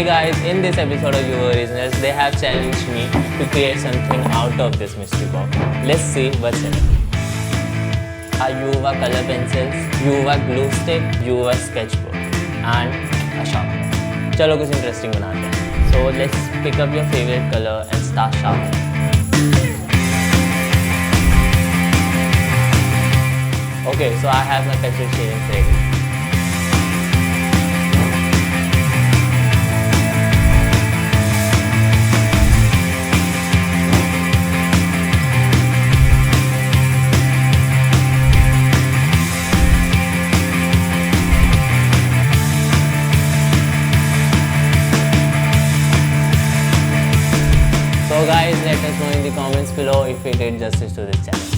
Hey guys, in this episode of Youva Originals, they have challenged me to create something out of this mystery box. Let's see what's in it. A Youva color pencils, Youva glue stick, Youva sketchbook and a sharpener. चलो कुछ interesting बनाते हैं. So let's pick up your favorite color and start sharpening. Okay, so I have my pencil shadings ready. So guys, let us know in the comments below if we did justice to this challenge.